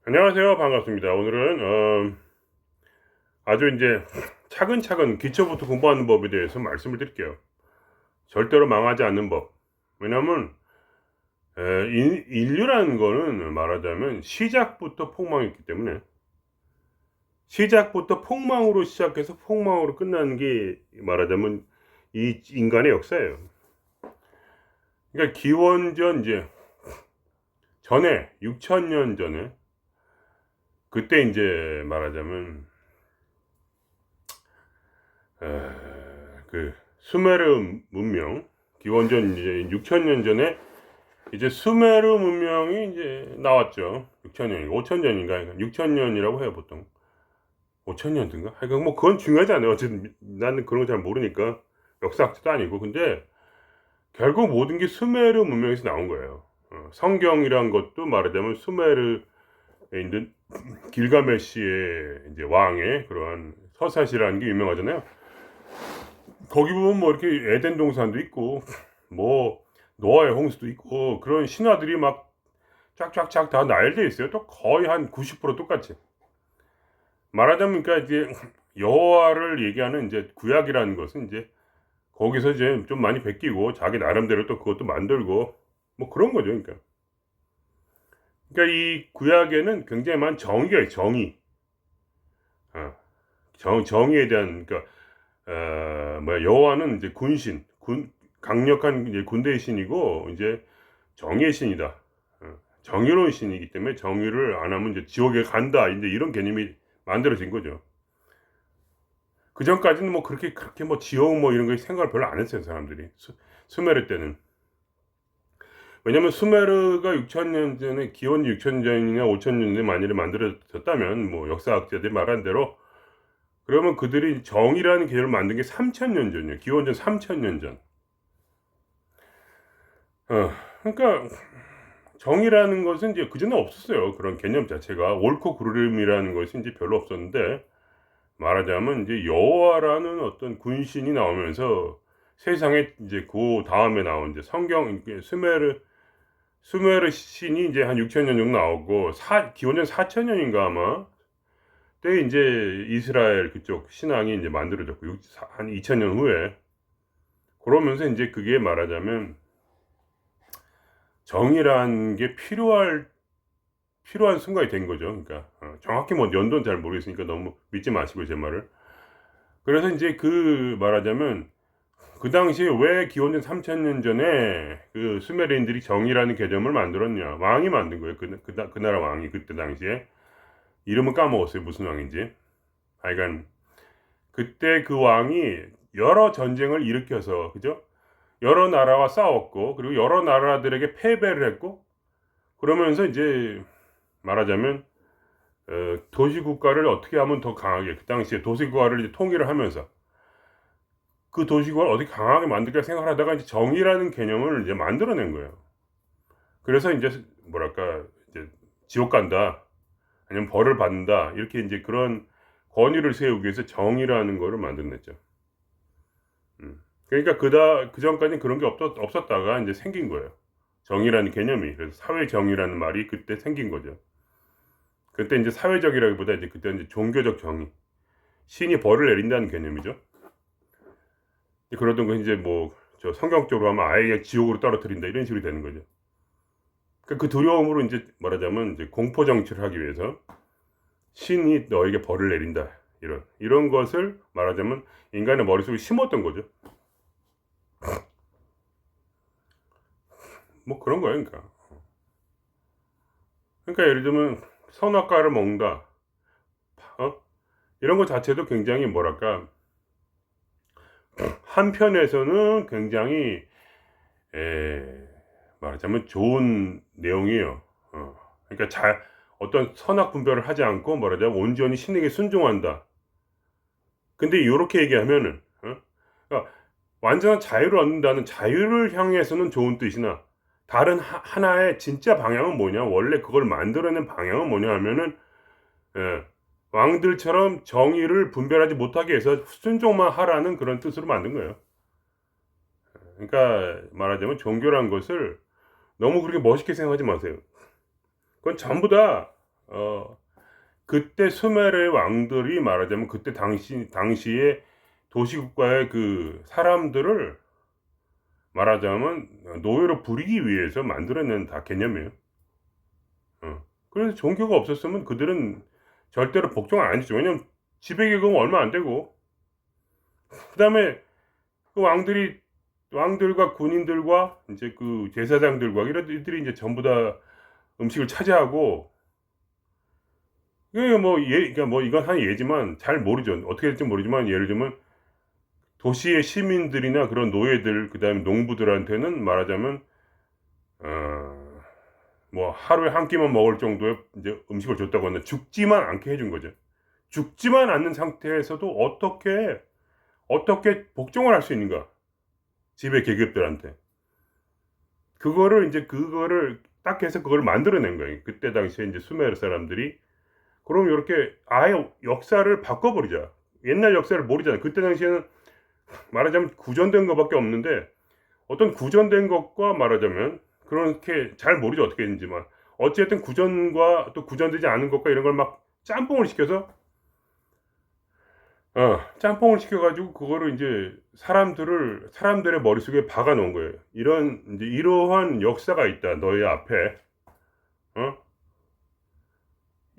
안녕하세요. 반갑습니다. 오늘은 아주 이제 차근차근 기초부터 공부하는 법에 대해서 말씀을 드릴게요. 절대로 망하지 않는 법. 왜냐하면 인류라는 거는 말하자면 시작부터 폭망했기 때문에 시작부터 폭망으로 시작해서 폭망으로 끝나는 게 말하자면 이 인간의 역사예요. 그러니까 기원전 이제 전에 6천년 전에 그때 이제 말하자면 그 수메르 문명 기원전 이제 6천년 전에 이제 수메르 문명이 이제 나왔죠. 6천년이 5천년인가 6천년이라고 해요 보통. 5천년인가? 하여간 뭐 그건 중요하지 않아요. 어쨌든 나는 그런 거 잘 모르니까 역사학자도 아니고. 근데 결국 모든 게 수메르 문명에서 나온 거예요. 성경이란 것도 말하자면 수메르에 있는 길가메시의 이제 왕의 그러한 서사시라는 게 유명하잖아요. 거기 보면 뭐 이렇게 에덴 동산도 있고 뭐 노아의 홍수도 있고 그런 신화들이 막 쫙쫙쫙 다 나열되어 있어요. 또 거의 한 90% 똑같이. 말하자면 그러니까 이제 여호와를 얘기하는 이제 구약이라는 것은 이제 거기서 이제 좀 많이 베끼고 자기 나름대로 또 그것도 만들고 뭐 그런 거죠. 그러니까 이 구약에는 굉장히 많은 정의가 있어요. 정의. 어, 정의에 대한 그러니까 뭐야 여호와는 이제 군신, 강력한 이제 군대의 신이고 이제 정의의 신이다. 정의로운 신이기 때문에 정의를 안 하면 이제 지옥에 간다. 이제 이런 개념이 만들어진 거죠. 그 전까지는 뭐 그렇게 뭐 지옥 뭐 이런 거 생각을 별로 안 했어요 사람들이. 수메르 때는. 왜냐면 수메르가 6천년 전에 기원 6천년 전이나 5천년 전에 만일에 만들어졌다면 뭐 역사학자들이 말한 대로 그러면 그들이 정이라는 개념을 만든 게 3천년 전이에요. 기원전 3천년 전. 그러니까 정이라는 것은 이제 그전에 없었어요. 그런 개념 자체가 옳고 그름이라는 것이 이제 별로 없었는데 말하자면 이제 여호와라는 어떤 군신이 나오면서 세상에 이제 그 다음에 나온 이제 성경 수메르 신이 이제 한 6천 년 정도 나오고 기원전 4천 년인가 아마 때 이제 이스라엘 그쪽 신앙이 이제 만들어졌고 한 2천 년 후에 그러면서 이제 그게 말하자면 정의라는 게 필요한 순간이 된 거죠. 그러니까 정확히 뭐 연도는 잘 모르겠으니까 너무 믿지 마시고 제 말을. 그래서 이제 그 말하자면 그 당시에 왜 기원전 3천년 전에 그 수메르인들이 정의라는 개념을 만들었냐? 왕이 만든 거예요. 그 나라 왕이 그때 당시에 이름은 까먹었어요. 무슨 왕인지. 하여간 그때 그 왕이 여러 전쟁을 일으켜서 그죠? 여러 나라와 싸웠고 그리고 여러 나라들에게 패배를 했고 그러면서 이제 말하자면 도시국가를 어떻게 하면 더 강하게 그 당시에 도시국가를 이제 통일을 하면서 그 도시국가를 어떻게 강하게 만들까 생각하다가 이제 정의라는 개념을 이제 만들어낸 거예요. 그래서 이제 뭐랄까 이제 지옥 간다 아니면 벌을 받는다 이렇게 이제 그런 권위를 세우기 위해서 정의라는 거를 만들어냈죠. 그러니까 그 전까지는 그런 게 없었다가 이제 생긴 거예요. 정의라는 개념이. 그래서 사회정의라는 말이 그때 생긴 거죠. 그때 이제 사회적이라기보다 이제 그때 이제 종교적 정의. 신이 벌을 내린다는 개념이죠. 그러던 거 이제 뭐 저 성경적으로 하면 아예 지옥으로 떨어뜨린다 이런 식으로 되는 거죠. 그 두려움으로 이제 말하자면 이제 공포 정치를 하기 위해서 신이 너에게 벌을 내린다 이런 것을 말하자면 인간의 머릿속에 심었던 거죠. 뭐 그런 거예요, 그러니까. 그러니까 예를 들면 선악과를 먹는다, 이런 것 자체도 굉장히 뭐랄까 한편에서는 굉장히 말하자면 좋은 내용이에요. 그러니까 어떤 선악 분별을 하지 않고 말하자면 온전히 신에게 순종한다. 근데 이렇게 얘기하면은 그러니까 완전한 자유를 얻는다는 자유를 향해서는 좋은 뜻이나 다른 하나의 진짜 방향은 뭐냐? 원래 그걸 만들어낸 방향은 뭐냐 하면은 예, 왕들처럼 정의를 분별하지 못하게 해서 순종만 하라는 그런 뜻으로 만든 거예요. 그러니까 말하자면 종교란 것을 너무 그렇게 멋있게 생각하지 마세요. 그건 전부 다 그때 수메르의 왕들이 말하자면 그때 당시에 도시국가의 그 사람들을 말하자면 노예로 부리기 위해서 만들어낸 다 개념이에요. 그래서 종교가 없었으면 그들은 절대로 복종을 안 했죠. 왜냐면 지배계급은 얼마 안 되고, 그 다음에 그 왕들과 군인들과 이제 그 제사장들과 이런 이들이 이제 전부 다 음식을 차지하고, 이게 뭐 그러니까 뭐 이건 한 예지만 잘 모르죠. 어떻게 될지 모르지만 예를 들면 도시의 시민들이나 그런 노예들, 그 다음에 농부들한테는 말하자면 뭐 하루에 한 끼만 먹을 정도의 이제 음식을 줬다고 하는데 죽지만 않게 해준 거죠. 죽지만 않는 상태에서도 어떻게 복종을 할 수 있는가? 지배 계급들한테. 그거를 딱 해서 그걸 만들어낸 거예요. 그때 당시에 이제 수메르 사람들이. 그럼 이렇게 아예 역사를 바꿔버리자. 옛날 역사를 모르잖아요. 그때 당시에는 말하자면 구전된 것밖에 없는데, 어떤 구전된 것과 말하자면 그렇게 잘 모르죠. 어떻게 했는지만. 어쨌든 구전과 또 구전되지 않은 것과 이런 걸 막 짬뽕을 시켜서 짬뽕을 시켜가지고 그거를 이제 사람들의 머릿속에 박아 놓은 거예요. 이러한 역사가 있다. 너희 앞에. 어?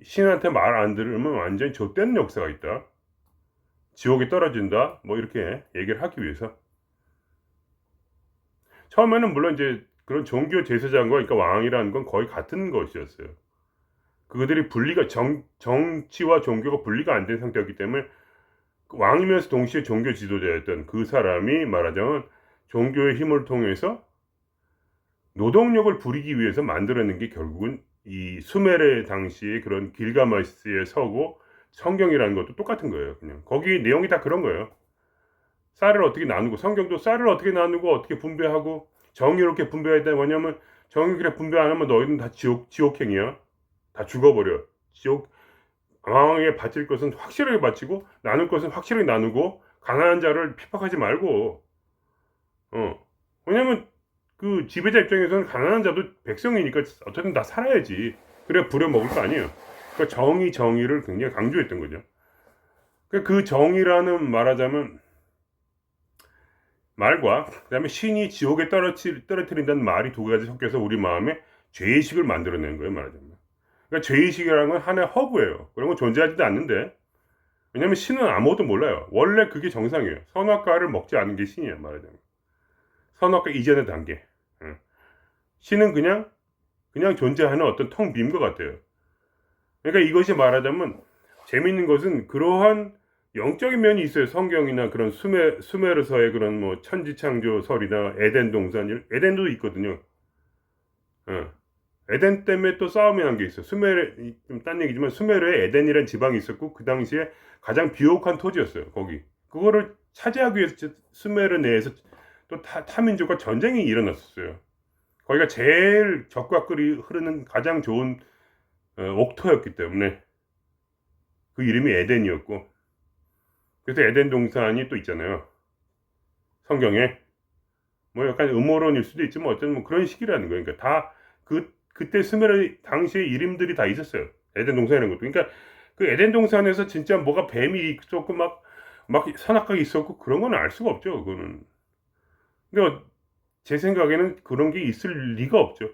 신한테 말 안 들으면 완전히 좆된 역사가 있다. 지옥에 떨어진다. 뭐 이렇게 얘기를 하기 위해서. 처음에는 물론 이제 그런 종교 제사장과 그러니까 왕이라는 건 거의 같은 것이었어요. 그들이 정치와 종교가 분리가 안 된 상태였기 때문에 왕이면서 동시에 종교 지도자였던 그 사람이 말하자면 종교의 힘을 통해서 노동력을 부리기 위해서 만들어낸 게 결국은 이 수메르 당시의 그런 길가메시의 서고 성경이라는 것도 똑같은 거예요. 그냥 거기 내용이 다 그런 거예요. 쌀을 어떻게 나누고, 성경도 쌀을 어떻게 나누고 어떻게 분배하고 정의롭게 분배해야 돼. 뭐냐면 정의롭게 분배 안 하면 너희는 다 지옥행이야. 다 죽어버려. 왕에게 바칠 것은 확실하게 바치고 나눌 것은 확실하게 나누고 가난한 자를 핍박하지 말고. 왜냐면 그 지배자 입장에서는 가난한 자도 백성이니까 어쨌든 다 살아야지. 그래 부려먹을 거 아니에요. 그러니까 정의를 굉장히 강조했던 거죠. 그 정의라는 말하자면 말과 그다음에 신이 지옥에 떨어뜨린다는 말이 두 가지 섞여서 우리 마음에 죄의식을 만들어낸 거예요. 말하자면. 그러니까 죄의식이라는 건 하나의 허구예요. 그런 건 존재하지도 않는데, 왜냐면 신은 아무것도 몰라요. 원래 그게 정상이에요. 선악과를 먹지 않은 게 신이에요. 말하자면. 선악과 이전의 단계. 신은 그냥 존재하는 어떤 텅 빈 것 같아요. 그러니까 이것이 말하자면 재미있는 것은 그러한 영적인 면이 있어요. 성경이나 그런 수메르서의 그런 뭐 천지창조설이나 에덴 동산, 에덴도 있거든요. 에덴 때문에 또 싸움이 난 게 있어요. 좀 딴 얘기지만 수메르에 에덴이라는 지방이 있었고 그 당시에 가장 비옥한 토지였어요. 거기. 그거를 차지하기 위해서 수메르 내에서 또 타민족과 전쟁이 일어났었어요. 거기가 제일 적과 꿀이 흐르는 가장 좋은 옥토였기 때문에 그 이름이 에덴이었고, 그래서 에덴 동산이 또 있잖아요. 성경에. 뭐 약간 음모론일 수도 있지만 어쨌든 뭐 그런 식이라는 거예요. 그러니까 다 그때 수메르 당시의 이름들이 다 있었어요. 에덴 동산이라는 것도. 그러니까 그 에덴 동산에서 진짜 뭐가 뱀이 있었고 막 선악과가 있었고 그런 건 알 수가 없죠. 그거는. 근데 제 생각에는 그런 게 있을 리가 없죠.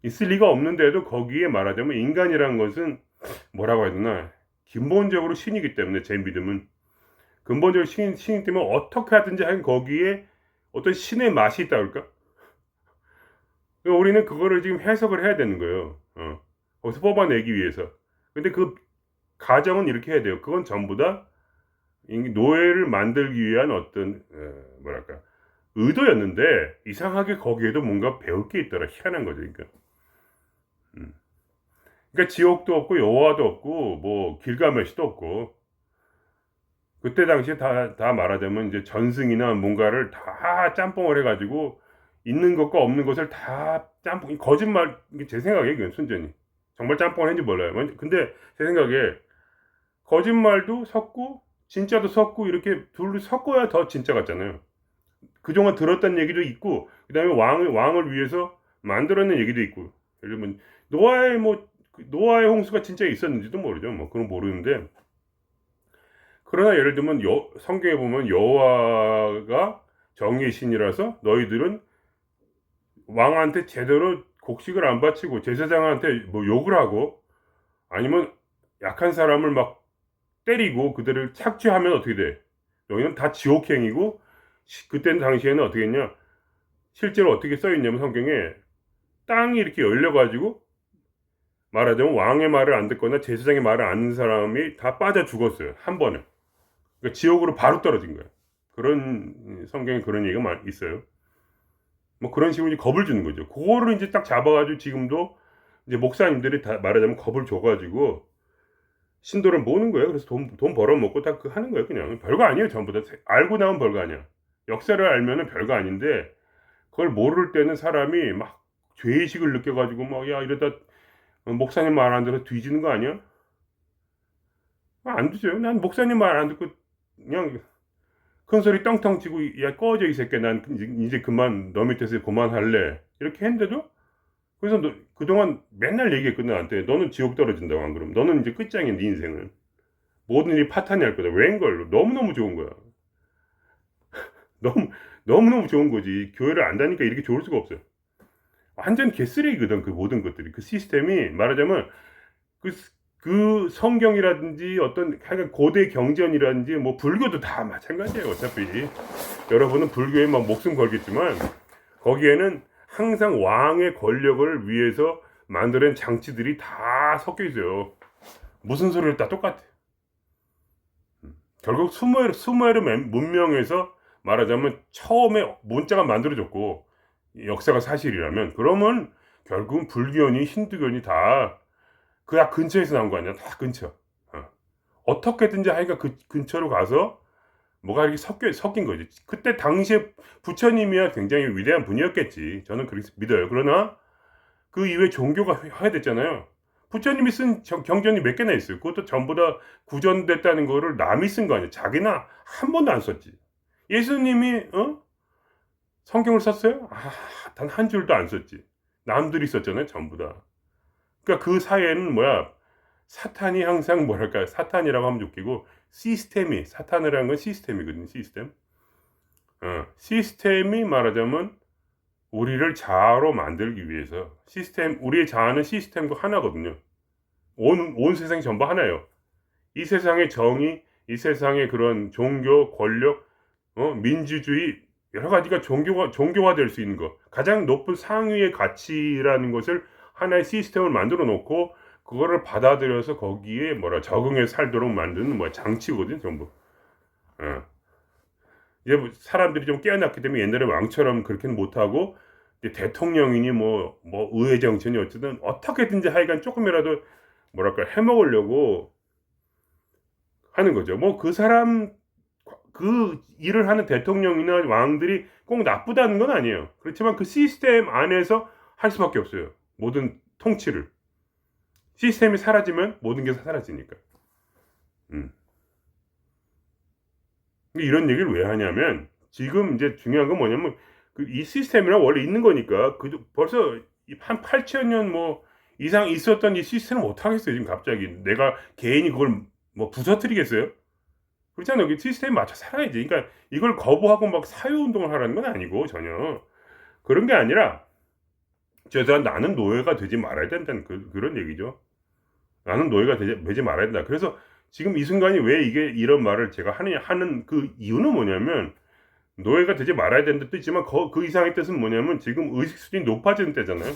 있을 리가 없는데도 거기에 말하자면 인간이란 것은 뭐라고 해야 되나, 근본적으로 신이기 때문에 제 믿음은 근본적으로 신이기 때문에 어떻게 하든지 하긴 거기에 어떤 신의 맛이 있다 그럴까? 우리는 그거를 지금 해석을 해야 되는 거예요. 거기서 뽑아내기 위해서. 근데 그 가정은 이렇게 해야 돼요. 그건 전부 다 노예를 만들기 위한 어떤 뭐랄까 의도였는데 이상하게 거기에도 뭔가 배울 게 있더라. 희한한 거죠. 그러니까 지옥도 없고 여호와도 없고 뭐 길가메시도 없고, 그때 당시에 다 말하자면 이제 전승이나 뭔가를 다 짬뽕을 해가지고 있는 것과 없는 것을 다 짬뽕, 거짓말, 제 생각에 그건 순전히 정말 짬뽕을 했는지 몰라요. 근데 제 생각에 거짓말도 섞고 진짜도 섞고 이렇게 둘을 섞어야 더 진짜 같잖아요. 그동안 들었던 얘기도 있고, 그 다음에 왕을 위해서 만들어낸 얘기도 있고, 예를 들면 노아의 홍수가 진짜 있었는지도 모르죠. 뭐 그건 모르는데, 그러나 예를 들면 성경에 보면 여호와가 정의의 신이라서 너희들은 왕한테 제대로 곡식을 안 바치고 제사장한테 뭐 욕을 하고 아니면 약한 사람을 막 때리고 그들을 착취하면 어떻게 돼? 너희는 다 지옥행이고, 그때 당시에는 어떻게 했냐? 실제로 어떻게 써 있냐면 성경에 땅이 이렇게 열려 가지고 말하자면 왕의 말을 안 듣거나 제사장의 말을 안 듣는 사람이 다 빠져 죽었어요, 한 번에. 그러니까 지옥으로 바로 떨어진 거예요. 그런 성경에 그런 얘기가 있어요. 뭐 그런 식으로 이제 겁을 주는 거죠. 그거를 이제 딱 잡아가지고 지금도 이제 목사님들이 다 말하자면 겁을 줘가지고 신도를 모으는 거예요. 그래서 돈 벌어먹고 다 하는 거예요. 그냥 별거 아니에요. 전부 다 알고 나면 별거 아니야. 역사를 알면은 별거 아닌데, 그걸 모를 때는 사람이 막 죄의식을 느껴가지고 막 야 이러다 목사님 말 안 들어 뒤지는 거 아니야? 안 되죠. 난 목사님 말 안 듣고 그냥 큰 소리 떵떵 치고 야 꺼져 이 새끼야, 난 이제 그만 너 밑에서 그만할래, 이렇게 했는데도, 그래서 그동안 맨날 얘기했거든 나한테. 너는 지옥 떨어진다고. 안 그러면 너는 이제 끝장이야. 네 인생은 모든 일이 파탄이 할 거다. 웬걸. 너무너무 좋은 거야. 너무 너무너무 좋은 거지. 교회를 안 다니까 이렇게 좋을 수가 없어요. 완전 개쓰레기거든 그 모든 것들이. 그 시스템이 말하자면 그, 그 성경이라든지 어떤 하여간 고대 경전이라든지 뭐 불교도 다 마찬가지예요. 어차피 여러분은 불교에 막 목숨 걸겠지만 거기에는 항상 왕의 권력을 위해서 만드는 장치들이 다 섞여 있어요. 무슨 소리를 다 똑같아. 결국 수메르 문명에서 말하자면 처음에 문자가 만들어졌고 역사가 사실이라면, 그러면 결국은 불교니 힌두교니 다 그 근처에서 나온 거 아니야. 다 근처. 어떻게든지 하여간 그 근처로 가서 뭐가 이렇게 섞인 거지. 그때 당시에 부처님이야 굉장히 위대한 분이었겠지. 저는 그렇게 믿어요. 그러나 그 이후에 종교가 화해됐잖아요. 부처님이 쓴 경전이 몇 개나 있어요. 그것도 전부 다 구전됐다는 거를 남이 쓴 거 아니에요. 자기는 한 번도 안 썼지. 예수님이 성경을 썼어요? 단 한 줄도 안 썼지. 남들이 썼잖아요, 전부 다. 그러니까 그 사이에는 사탄이 항상 뭐랄까, 사탄이라고 하면 웃기고, 사탄이라는 건 시스템이거든요. 시스템이 말하자면 우리를 자아로 만들기 위해서, 우리의 자아는 시스템도 하나거든요. 온 세상이 전부 하나예요. 이 세상의 정의, 이 세상의 그런 종교, 권력, 민주주의, 여러 가지가 종교화 될 수 있는 거. 가장 높은 상위의 가치라는 것을 하나의 시스템을 만들어 놓고, 그거를 받아들여서 거기에 적응해 살도록 만드는 장치거든요, 전부. 이제 사람들이 좀 깨어났기 때문에 옛날에 왕처럼 그렇게는 못하고, 이제 대통령이니 의회 정치니 어쨌든 어떻게든지 하여간 조금이라도 해먹으려고 하는 거죠. 그 일을 하는 대통령이나 왕들이 꼭 나쁘다는 건 아니에요. 그렇지만 그 시스템 안에서 할 수밖에 없어요. 모든 통치를. 시스템이 사라지면 모든 게 사라지니까. 이런 얘기를 왜 하냐면, 지금 이제 중요한 건 뭐냐면, 이 시스템이랑 원래 있는 거니까, 벌써 한 8,000년 이상 있었던 이 시스템을 못 하겠어요. 지금 갑자기 내가 개인이 그걸 부서뜨리겠어요? 그렇잖아요. 시스템에 맞춰 살아야지. 그러니까 이걸 거부하고 막 사회운동을 하라는 건 아니고, 전혀 그런 게 아니라, 나는 노예가 되지 말아야 된다는 그런 얘기죠. 나는 노예가 되지 말아야 된다. 그래서 지금 이 순간이 왜 이런 말을 제가 하는 그 이유는 뭐냐면, 노예가 되지 말아야 된다 뜻 있지만 그 이상의 뜻은 뭐냐면, 지금 의식 수준이 높아지는 때잖아요.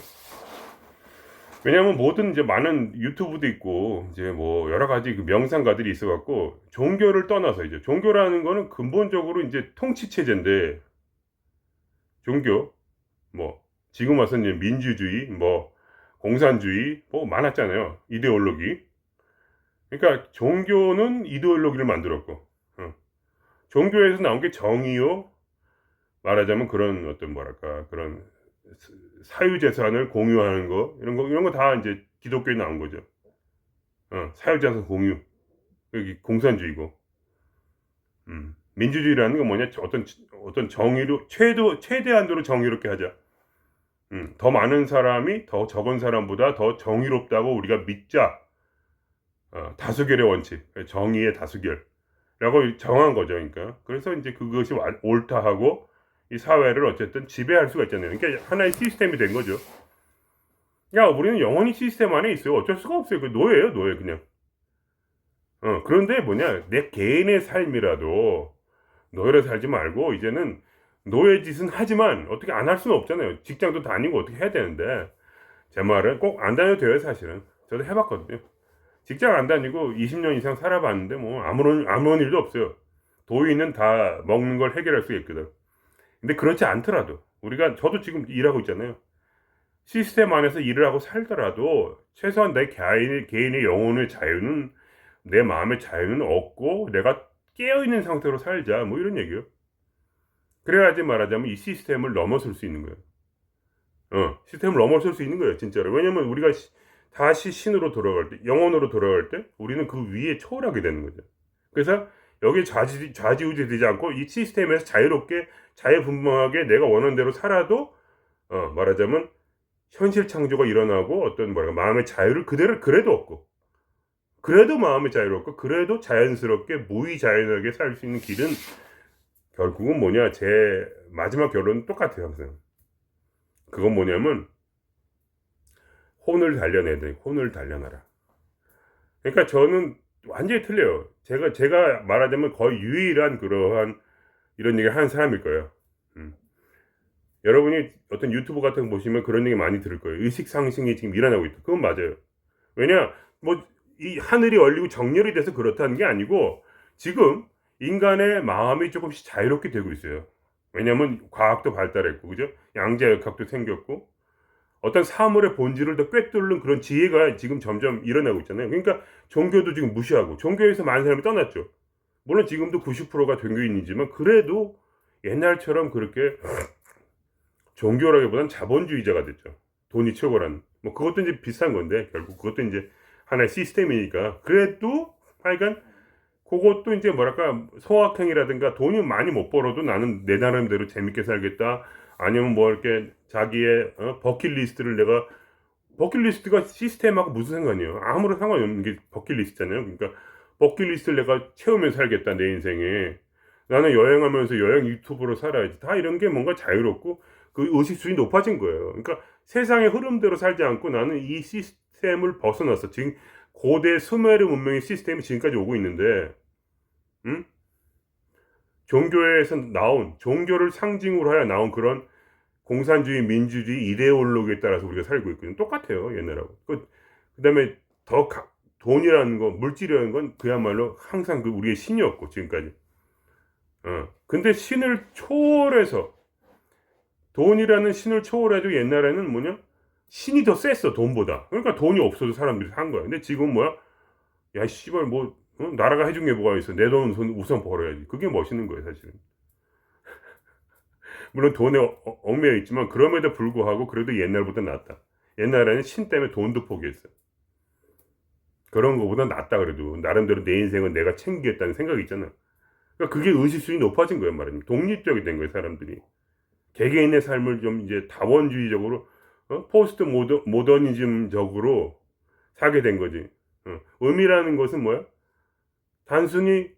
왜냐하면 모든 이제 많은 유튜브도 있고 이제 여러 가지 그 명상가들이 있어갖고, 종교를 떠나서 이제 종교라는 거는 근본적으로 이제 통치 체제인데, 종교 지금 와서 이제 민주주의 공산주의 많았잖아요. 이데올로기. 그러니까 종교는 이데올로기를 만들었고, 종교에서 나온 게 정의요. 말하자면 그런 어떤 그런 사유재산을 공유하는 거, 이런 거 다 이제 기독교에 나온 거죠. 사유재산 공유. 여기 공산주의고. 민주주의라는 건 뭐냐? 어떤 정의로 최대한도로 정의롭게 하자. 더 많은 사람이 더 적은 사람보다 더 정의롭다고 우리가 믿자. 다수결의 원칙, 정의의 다수결이라고 정한 거죠. 그러니까 그래서 이제 그것이 옳다 하고 이 사회를 어쨌든 지배할 수가 있잖아요. 그러니까 하나의 시스템이 된 거죠. 야, 우리는 영원히 시스템 안에 있어요. 어쩔 수가 없어요. 그 노예예요, 노예 그냥. 그런데 뭐냐, 내 개인의 삶이라도 노예로 살지 말고 이제는 노예 짓은 하지만 어떻게 안 할 수는 없잖아요. 직장도 다니고 어떻게 해야 되는데 제 말은 꼭 안 다녀도 돼요, 사실은. 저도 해봤거든요. 직장 안 다니고 20년 이상 살아봤는데 뭐 아무런 일도 없어요. 도의는 다 먹는 걸 해결할 수 있거든. 근데 그렇지 않더라도 우리가 저도 지금 일하고 있잖아요. 시스템 안에서 일을 하고 살더라도 최소한 내 개인의 영혼의 자유는 내 마음의 자유는 없고 내가 깨어있는 상태로 살자 뭐 이런 얘기예요. 그래야지 말하자면 이 시스템을 넘어설 수 있는 거예요. 시스템을 넘어설 수 있는 거예요 진짜로. 왜냐면 우리가 다시 신으로 돌아갈 때, 영혼으로 돌아갈 때 우리는 그 위에 초월하게 되는 거죠. 그래서 여기에 좌지우지 되지 않고 이 시스템에서 자유롭게 자유분방하게 내가 원하는 대로 살아도 말하자면 현실 창조가 일어나고 어떤 마음의 자유를 그래도 얻고 그래도 마음의 자유롭고 그래도 자연스럽게 무의자연하게 살 수 있는 길은 결국은 뭐냐, 제 마지막 결론은 똑같아요 항상. 그건 뭐냐면 혼을 단련해야 돼. 혼을 단련하라. 그러니까 저는 완전히 틀려요. 제가 말하자면 거의 유일한 그러한 이런 얘기를 하는 사람일 거예요. 여러분이 어떤 유튜브 같은 거 보시면 그런 얘기 많이 들을 거예요. 의식 상승이 지금 일어나고 있다. 그건 맞아요. 왜냐, 뭐 이 하늘이 열리고 정렬이 돼서 그렇다는 게 아니고 지금 인간의 마음이 조금씩 자유롭게 되고 있어요. 왜냐하면 과학도 발달했고, 그죠? 양자역학도 생겼고, 어떤 사물의 본질을 더 꿰뚫는 그런 지혜가 지금 점점 일어나고 있잖아요. 그러니까 종교도 지금 무시하고 종교에서 많은 사람이 떠났죠. 물론 지금도 90%가 종교인이지만 그래도 옛날처럼 그렇게 종교라기보다는 자본주의자가 됐죠. 돈이 최고라는. 뭐 그것도 이제 비슷한 건데 결국 그것도 이제 하나의 시스템이니까. 그래도 하여간 그것도 이제 뭐랄까 소확행이라든가 돈이 많이 못 벌어도 나는 내 나름대로 재밌게 살겠다. 아니면 뭐 이렇게 자기의 버킷리스트를 내가 버킷리스트가 시스템하고 무슨 상관이에요? 아무런 상관이 없는 게 버킷리스트잖아요. 그러니까 버킷리스트를 내가 채우면서 살겠다 내 인생에. 나는 여행하면서 여행 유튜브로 살아야지. 다 이런 게 뭔가 자유롭고 그 의식수준이 높아진 거예요. 그러니까 세상의 흐름대로 살지 않고 나는 이 시스템을 벗어났어. 지금 고대 수메르 문명의 시스템이 지금까지 오고 있는데, 음? 종교에서 나온 종교를 상징으로 하여 나온 그런 공산주의, 민주주의 이데올로기에 따라서 우리가 살고 있거든요. 똑같아요, 옛날하고. 그다음에 더 돈이라는 거, 물질이라는 건 그야말로 항상 그 우리의 신이었고 지금까지. 근데 신을 초월해서 돈이라는 신을 초월해도 옛날에는 뭐냐? 신이 더 셌어 돈보다. 그러니까 돈이 없어도 사람들이 산 거야. 근데 지금 뭐야? 야 씨발 뭐 나라가 해준 게 뭐가 있어? 내 돈 우선 벌어야지. 그게 멋있는 거예요 사실은. 물론 돈에 얽매여 있지만 그럼에도 불구하고 그래도 옛날보다 낫다. 옛날에는 신 때문에 돈도 포기했어. 그런 거보다 낫다 그래도 나름대로 내 인생은 내가 챙기겠다는 생각이 있잖아. 그러니까 그게 의식수준이 높아진 거예요 말하자면. 독립적이 된 거예요 사람들이. 개개인의 삶을 좀 이제 다원주의적으로 포스트 모더니즘적으로 살게 된 거지. 의미라는 것은 뭐야? 단순히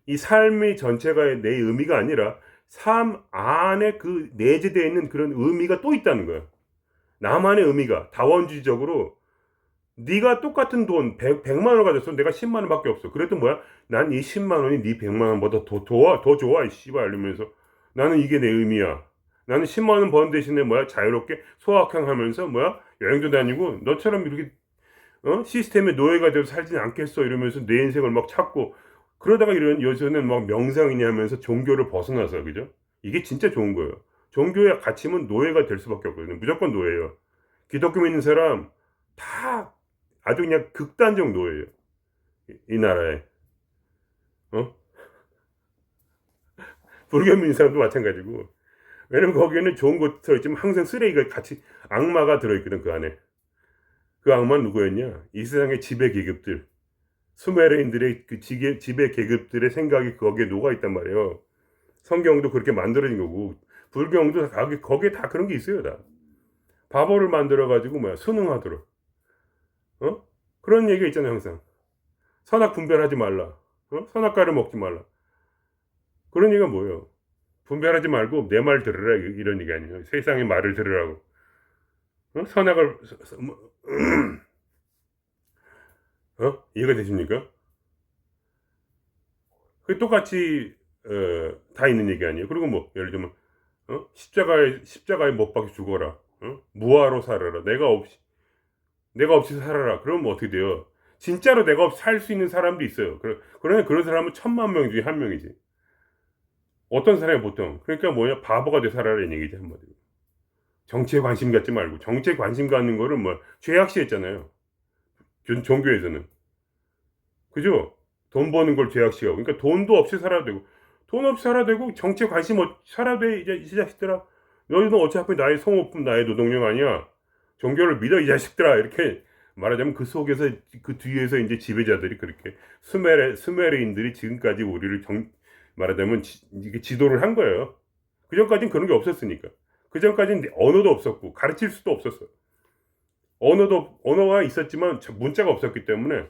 이 삶의 전체가 내 의미가 아니라 삶 안에 그 내재되어 있는 그런 의미가 또 있다는 거야. 나만의 의미가 다원주의적으로 네가 똑같은 돈 100만 원 가졌어. 내가 10만 원밖에 없어. 그래도 뭐야? 난 이 10만 원이 네 100만 원보다 더 좋아. 이 씨발 이러면서 나는 이게 내 의미야. 나는 10만 원 버는 대신에 뭐야? 자유롭게 소확행하면서 뭐야? 여행도 다니고 너처럼 이렇게 시스템의 노예가 되어 살지는 않겠어 이러면서 내 인생을 막 찾고 그러다가 이런 요새는 막 명상이냐 하면서 종교를 벗어나서 그죠? 이게 진짜 좋은 거예요. 종교의 가치면 노예가 될 수밖에 없거든요. 무조건 노예예요. 기독교 믿는 사람 다 아주 그냥 극단적 노예예요. 이 나라에. 어? 불교 믿는 사람도 마찬가지고. 왜냐면 거기에는 좋은 것 들어있지만 항상 쓰레기가 같이 악마가 들어있거든 그 안에. 그 악마는 누구였냐? 이 세상의 지배 계급들. 수메르인들의 그 지배 계급들의 생각이 거기에 녹아 있단 말이에요. 성경도 그렇게 만들어진 거고 불경도 다 거기에 다 그런 게 있어요. 다 바보를 만들어 가지고 뭐야 순응하도록 그런 얘기가 있잖아요. 항상 선악 분별하지 말라. 선악과를 먹지 말라. 그런 얘기가 뭐예요? 분별하지 말고 내 말 들으라 이런 얘기 아니에요. 세상의 말을 들으라고. 선악을 이해가 되십니까? 그 똑같이 다 있는 얘기 아니에요. 그리고 뭐 예를 들면 십자가에 못 박혀 죽어라. 무화로 살아라. 내가 없이 살아라. 그러면 뭐 어떻게 돼요? 진짜로 내가 없이 살 수 있는 사람도 있어요. 그러나 그런 사람은 10,000,000명 중에 한 명이지. 어떤 사람이 보통 그러니까 뭐냐 바보가 돼 살아라 이 얘기지 한마디로. 정치에 관심 갖지 말고 정치에 관심 갖는 거를 뭐 죄악시했잖아요. 종교에서는 그죠? 돈 버는 걸 죄악시하고 그러니까 돈도 없이 살아야 되고 돈 없이 살아야 되고 정치에 관심 살아야 돼 이제 이 자식들아. 너희는 어차피 나의 성호품 나의 노동력 아니야. 종교를 믿어 이 자식들아 이렇게 말하자면 그 속에서 그 뒤에서 이제 지배자들이 그렇게 스메르인들이 지금까지 우리를 말하자면 이게 지도를 한 거예요. 그 전까지는 그런 게 없었으니까. 그 전까지는 언어도 없었고 가르칠 수도 없었어. 언어가 있었지만 문자가 없었기 때문에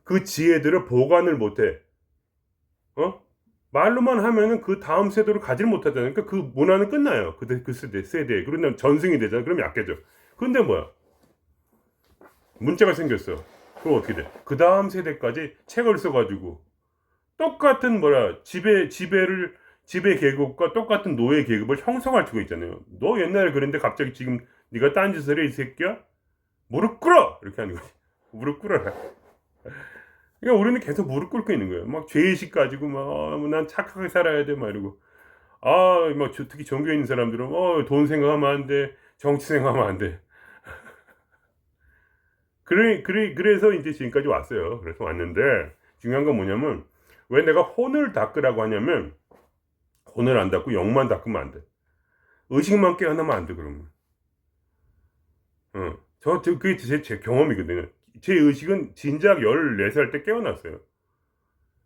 그 지혜들을 보관을 못해. 말로만 하면은 그 다음 세대로 가지를 못하잖아요. 그러니까 그 문화는 끝나요. 그 세대에. 그러면 전승이 되잖아. 그럼 약해져. 근데 뭐야? 문자가 생겼어. 그럼 어떻게 돼? 그 다음 세대까지 책을 써가지고 똑같은 지배 계급과 똑같은 노예 계급을 형성할 수가 있잖아요. 너 옛날에 그랬는데 갑자기 지금 네가 딴짓을 해 이 새끼야? 무릎 꿇어! 이렇게 하는 거지. 무릎 꿇어라. 그러니까 우리는 계속 무릎 꿇고 있는 거예요. 막 죄의식 가지고 난 착하게 살아야 돼 막 이러고 막 특히 종교에 있는 사람들은 돈 생각하면 안 돼. 정치 생각하면 안 돼. 그래서 이제 지금까지 왔어요. 그래서 왔는데 중요한 건 뭐냐면 왜 내가 혼을 닦으라고 하냐면 혼을 안 닦고 영만 닦으면 안 돼. 의식만 깨어나면 안 돼 그러면. 그게 제 경험이거든요. 제 의식은 진작 14살 때 깨어났어요.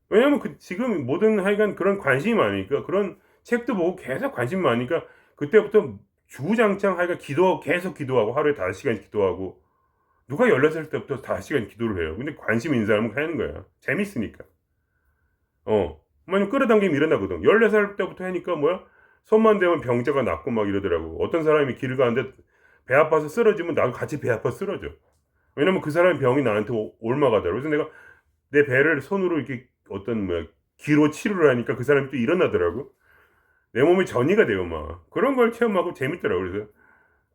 왜냐면 지금 모든 하여간 그런 관심이 많으니까 그런 책도 보고 계속 관심이 많으니까 그때부터 주구장창 하여간 계속 기도하고 하루에 5시간 기도하고 누가 14살 때부터 5시간 기도를 해요. 근데 관심 있는 사람은 하는 거야. 재밌으니까. 만약 끌어당기면 일어나거든. 14살 때부터 하니까 뭐야? 손만 대면 병자가 낫고 막 이러더라고. 어떤 사람이 길을 가는데 배 아파서 쓰러지면 나도 같이 배 아파 쓰러져. 왜냐면 그 사람의 병이 나한테 옮아가더라고. 그래서 내가 내 배를 손으로 이렇게 기로 치료를 하니까 그 사람이 또 일어나더라고. 내 몸이 전이가 돼요, 막. 그런 걸 체험하고 재밌더라고. 그래서,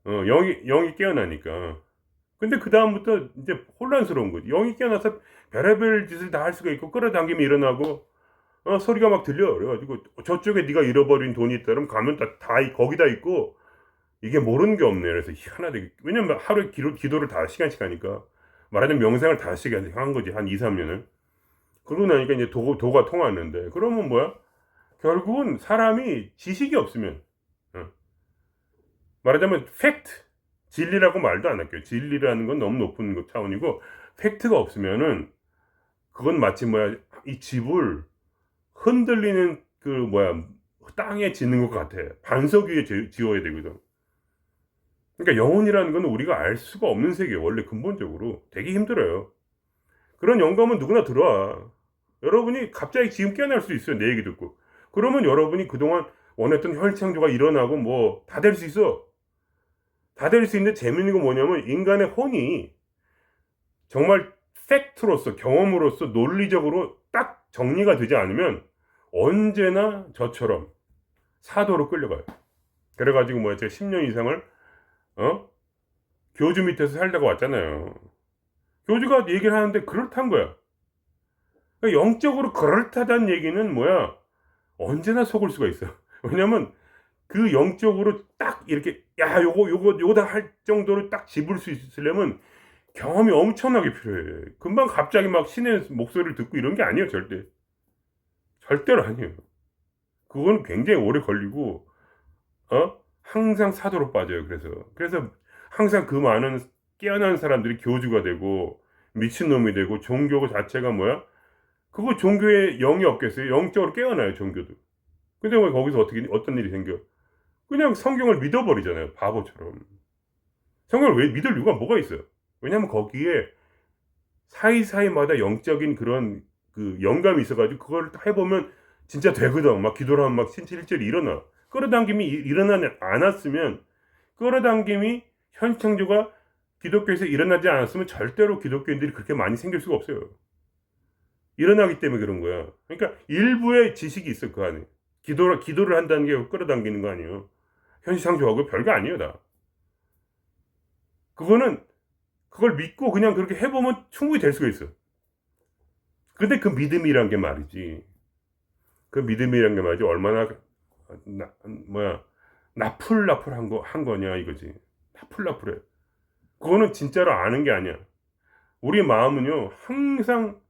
영이 깨어나니까. 근데 그 다음부터 이제 혼란스러운 거지. 영이 깨어나서 별의별 짓을 다 할 수가 있고, 끌어당기면 일어나고, 소리가 막 들려. 그래가지고, 저쪽에 네가 잃어버린 돈이 있다면 가면 거기다 있고, 이게 모르는 게 없네. 그래서 희한하게. 왜냐면 하루에 기도를 5시간씩 하니까. 말하자면 명상을 5시간씩 한 거지. 한 2, 3년을. 그러고 나니까 이제 도가 통하는데. 그러면 뭐야? 결국은 사람이 지식이 없으면, 말하자면 팩트. 진리라고 말도 안 할게요. 진리라는 건 너무 높은 차원이고, 팩트가 없으면은, 그건 마치 이 집을 흔들리는 땅에 짓는 것 같아. 반석 위에 지어야 되거든. 그러니까 영혼이라는 건 우리가 알 수가 없는 세계예요. 원래 근본적으로. 되게 힘들어요. 그런 영감은 누구나 들어와. 여러분이 갑자기 지금 깨어날 수 있어요. 내 얘기 듣고. 그러면 여러분이 그동안 원했던 혈창조가 일어나고 다 될 수 있어. 다 될 수 있는데 재밌는 건 뭐냐면 인간의 혼이 정말 팩트로서 경험으로서 논리적으로 딱 정리가 되지 않으면 언제나 저처럼 사도로 끌려가요. 그래가지고 제가 10년 이상을 교주 밑에서 살다가 왔잖아요. 교주가 얘기를 하는데 그렇단 거야. 그러니까 영적으로 그렇다단 얘기는 언제나 속을 수가 있어. 왜냐면 그 영적으로 딱 이렇게 요거다 할 정도로 딱 집을 수 있으려면 경험이 엄청나게 필요해. 금방 갑자기 신의 목소리를 듣고 이런 게 아니에요. 절대로 아니에요. 그건 굉장히 오래 걸리고 항상 사도로 빠져요. 그래서 항상 그 많은 깨어난 사람들이 교주가 되고 미친놈이 되고 종교 자체가 그거 종교에 영이 없겠어요? 영적으로 깨어나요, 종교도. 근데 왜 거기서 어떤 일이 생겨? 그냥 성경을 믿어버리잖아요. 바보처럼. 성경을 왜 믿을 이유가 뭐가 있어요? 왜냐면 거기에 사이사이마다 영적인 그런 그 영감이 있어가지고 그걸 해보면 진짜 되거든. 막 기도를 하면 막 실제로 일어나. 끌어당김이 일어나지 않았으면, 끌어당김이 현 창조가 기독교에서 일어나지 않았으면 절대로 기독교인들이 그렇게 많이 생길 수가 없어요. 일어나기 때문에 그런 거야. 그러니까 일부의 지식이 있어 그 안에. 기도를 한다는 게 끌어당기는 거 아니에요. 현실 창조하고 별거 아니에요 다. 그거는 그걸 믿고 그냥 그렇게 해보면 충분히 될 수가 있어. 근데 그 믿음이란 게 말이지. 그 믿음이란 게 말이지. 얼마나 나, 뭐야 나풀한 거냐 이거지. 나풀해. 그거는 진짜로 아는 게 아니야. 우리 마음은요 항상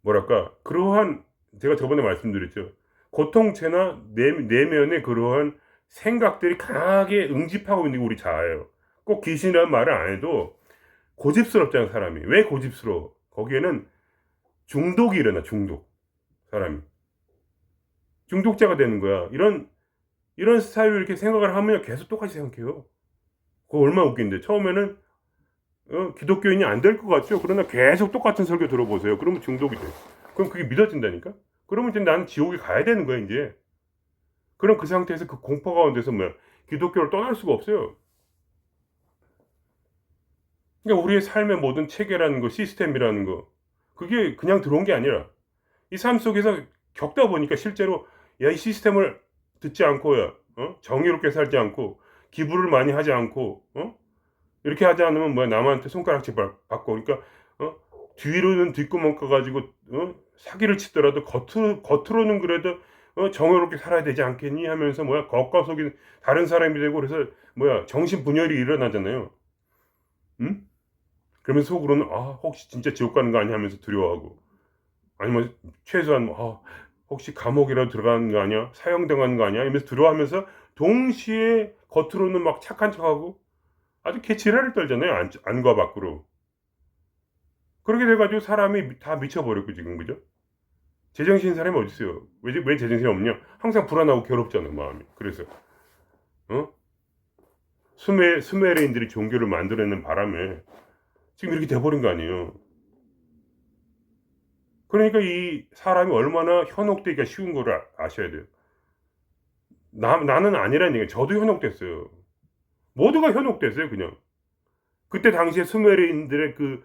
뭐랄까 그러한, 제가 저번에 말씀드렸죠. 고통체나 내면의 그러한 생각들이 강하게 응집하고 있는 게 우리 자아예요. 꼭 귀신이라는 말을 안 해도 고집스럽잖아 사람이. 왜 고집스러워? 거기에는 중독이 일어나. 사람이 중독자가 되는 거야. 이런 스타일로 이렇게 생각을 하면 계속 똑같이 생각해요. 그거 얼마나 웃긴데. 처음에는 기독교인이 안 될 것 같죠. 그러나 계속 똑같은 설교 들어보세요. 그러면 중독이 돼. 그럼 그게 믿어진다니까. 그러면 이제 나는 지옥에 가야 되는 거야 이제. 그럼 그 상태에서 그 공포 가운데서 기독교를 떠날 수가 없어요. 그러니까 우리의 삶의 모든 체계라는 거, 시스템이라는 거, 그게 그냥 들어온 게 아니라 이 삶 속에서 겪다 보니까 실제로 야, 이 시스템을 듣지 않고 정의롭게 살지 않고 기부를 많이 하지 않고 이렇게 하지 않으면 남한테 손가락질 받고, 그러니까 뒤로는 뒷구멍 까가지고 사기를 치더라도 겉으로는 그래도 정의롭게 살아야 되지 않겠니 하면서 겉과 속이 다른 사람이 되고, 그래서 정신 분열이 일어나잖아요. 응? 그러면 속으로는 혹시 진짜 지옥 가는 거 아니야 하면서 두려워하고, 아니면 최소한 혹시 감옥이라도 들어가는 거 아니야, 사형당하는 거 아니야 이러면서 두려워하면서 동시에 겉으로는 막 착한 척하고 아주 개지랄을 떨잖아요. 안과 밖으로. 그렇게 돼가지고 사람이 다 미쳐버렸고 지금, 그죠? 제정신인 사람이 어디 있어요? 왜 제정신이 없냐? 항상 불안하고 괴롭잖아요 마음이. 그래서 수메르인들이 종교를 만들어내는 바람에 지금 이렇게 돼버린 거 아니에요. 그러니까 이 사람이 얼마나 현혹되기가 쉬운 걸 아셔야 돼요. 나는 아니라는 얘기예요. 저도 현혹됐어요. 모두가 현혹됐어요 그냥. 그때 당시에 수메르인들의 그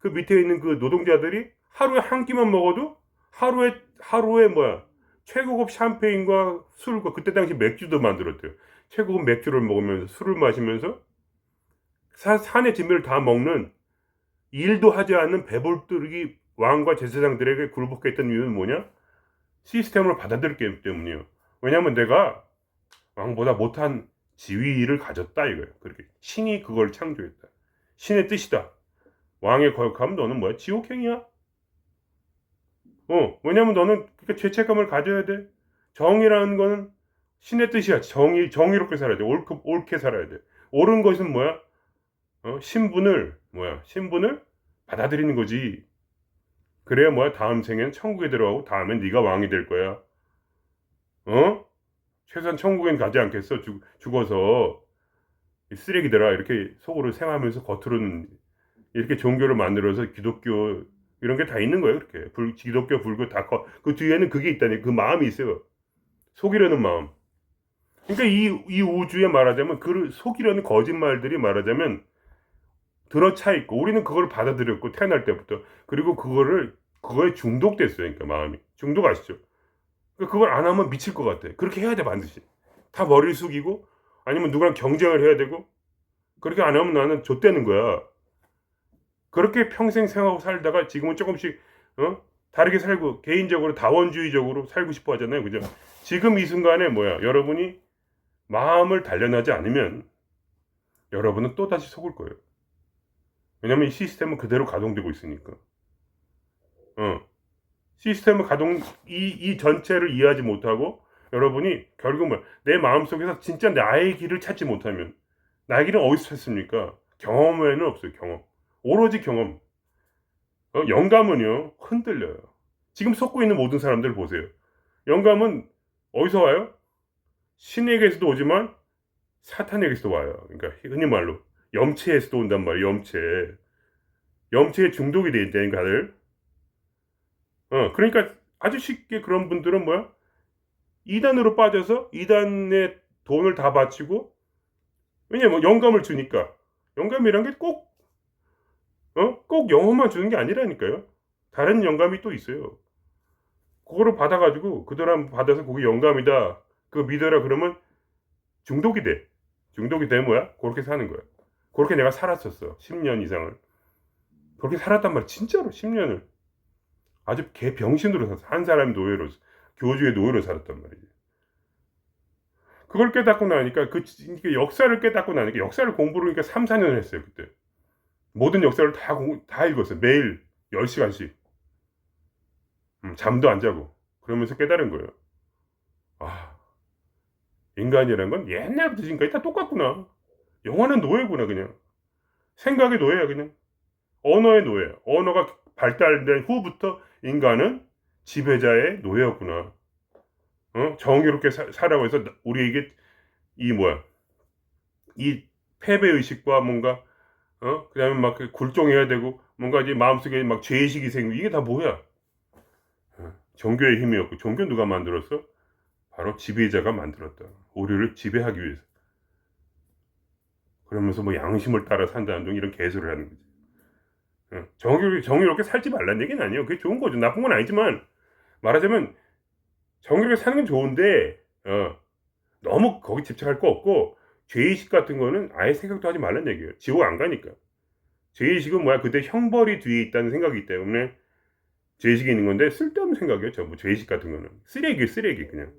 밑에 있는 그 노동자들이 하루에 한 끼만 먹어도 하루에 최고급 샴페인과 술과, 그때 당시 맥주도 만들었대요. 최고급 맥주를 먹으면서 술을 마시면서 산의 진미를 다 먹는, 일도 하지 않는 배불뚝이 왕과 제사장들에게 굴복했던 이유는 뭐냐? 시스템을 받아들였기 때문이에요. 왜냐하면 내가 왕보다 못한 지위를 가졌다 이거예요. 그렇게 신이 그걸 창조했다. 신의 뜻이다. 왕에 거역하면 너는 지옥행이야. 왜냐면 너는 그러니까 죄책감을 가져야 돼. 정의라는 거는 신의 뜻이야. 정의롭게 살아야 돼. 옳게 살아야 돼. 옳은 것은 신분을 받아들이는 거지. 그래야 다음 생에는 천국에 들어가고 다음엔 네가 왕이 될 거야. 최소한 천국엔 가지 않겠어. 죽어서 이 쓰레기들아 이렇게 속으로 생하면서 겉으로는 이렇게 종교를 만들어서 기독교 이런 게 다 있는 거예요. 그렇게 기독교, 불교 다 그 뒤에는 그게 있다니, 그 마음이 있어요. 속이려는 마음. 그러니까 이 우주에 말하자면 그 속이려는 거짓말들이 말하자면 들어차 있고, 우리는 그걸 받아들였고 태어날 때부터. 그리고 그거에 중독됐어요. 그러니까 마음이 중독 아시죠? 그러니까 그걸 안 하면 미칠 것 같아. 그렇게 해야 돼 반드시. 다 머리를 숙이고 아니면 누구랑 경쟁을 해야 되고, 그렇게 안 하면 나는 좆되는 거야. 그렇게 평생 생각하고 살다가 지금은 조금씩 다르게 살고 개인적으로 다원주의적으로 살고 싶어 하잖아요. 그죠? 지금 이 순간에 여러분이 마음을 단련하지 않으면 여러분은 또다시 속을 거예요. 왜냐면 이 시스템은 그대로 가동되고 있으니까. 시스템의 이 전체를 이해하지 못하고 여러분이 결국 내 마음속에서 진짜 나의 길을 찾지 못하면, 나의 길은 어디서 찾습니까? 경험 외에는 없어요. 경험. 오로지 경험. 영감은요 흔들려요. 지금 속고 있는 모든 사람들 보세요. 영감은 어디서 와요? 신에게서도 오지만 사탄에게서도 와요. 그러니까 흔히 말로 염체에서도 온단 말이에요. 염체에 중독이 돼 있다니까 다들. 그러니까 아주 쉽게 그런 분들은 뭐야? 이단으로 빠져서 이단에 돈을 다 바치고, 왜냐면 영감을 주니까. 영감이란 게 꼭 영혼만 주는 게 아니라니까요. 다른 영감이 또 있어요. 그거를 받아가지고 그 사람 받아서 그게 영감이다, 그거 믿어라 그러면 중독이 돼. 중독이 되면 뭐야? 그렇게 사는 거야. 그렇게 내가 살았었어. 10년 이상을. 그렇게 살았단 말이야. 진짜로 10년을. 아주 개병신으로 살았어. 한 사람이 노예로, 교주의 노예로 살았단 말이지. 그걸 깨닫고 나니까 그 역사를 깨닫고 나니까 역사를 공부를 그러니까 3, 4년을 했어요. 그때. 모든 역사를 다 읽었어요. 매일 10시간씩. 잠도 안 자고. 그러면서 깨달은 거예요. 아, 인간이라는 건 옛날부터 지금까지 다 똑같구나. 영원한 노예구나, 그냥. 생각의 노예야, 그냥. 언어의 노예. 언어가 발달된 후부터 인간은 지배자의 노예였구나. 정의롭게 살아고 해서 우리에게 이 패배의식과 뭔가, 그 다음에 막 굴종해야 되고, 뭔가 이제 마음속에 막 죄의식이 생기고, 이게 다 뭐야? 종교의 힘이었고, 종교 누가 만들었어? 바로 지배자가 만들었다. 우리를 지배하기 위해서. 그러면서 뭐 양심을 따라 산다는 등 이런 개소리를 하는 거지. 정의롭게 살지 말라는 얘기는 아니에요. 그게 좋은 거죠. 나쁜 건 아니지만, 말하자면, 정의롭게 사는 건 좋은데, 너무 거기 집착할 거 없고, 죄의식 같은 거는 아예 생각도 하지 말라는 얘기예요. 지옥 안 가니까. 죄의식은 뭐야? 그때 형벌이 뒤에 있다는 생각이기 때문에 죄의식이 있는 건데, 쓸데없는 생각이에요. 전부 죄의식 같은 거는. 쓰레기, 그냥.